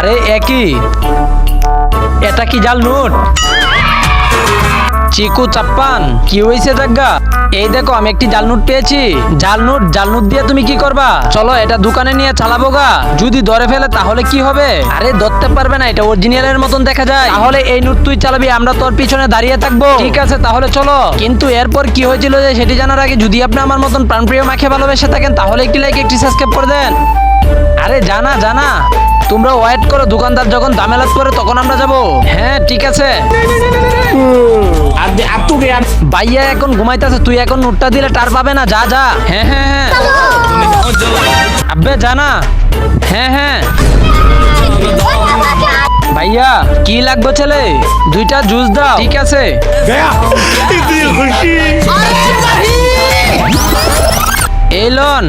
আরে একই, এটা কি জাল নোট? চিকু চাপ্পান কি হয়েছে জাগা? এই দেখো আমি একটি জাল নোট পেয়েছি। জাল নোট দিয়ে তুমি কি করবা? চলো এটা দোকানে নিয়ে চালাবো গা। যদি ধরে ফেলে তাহলে কি হবে? আরে ধরতে পারবে না, এটা অরিজিনালের মতন দেখা যায়। তাহলে এই নোট তুই চালাবি, আমরা তোর পিছনে দাঁড়িয়ে থাকবো। ঠিক আছে তাহলে চলো। কিন্তু এরপর কি হয়েছিল যে সেটি জানার আগে যদি আপনি আমার মতন প্রাণপ্রিয় মাকে ভালোবেসে থাকেন তাহলে একটি লাইক একটি সাবস্ক্রাইব করে দেন। আরে জানা তোমরা ওয়েট করো, দোকানদার যখন দামেলাত করে তখন আমরা যাব। হ্যাঁ ঠিক আছে। ভাইয়া এখন ঘুমাইতেছে, তুই এখন নোটটা দিলে টার পাবে না। যা যা। হ্যাঁ আব্বে জানা। হ্যাঁ ভাইয়া কি লাগবে ছেলে? 2টা জুস দাও। ঠিক আছে এই লোন।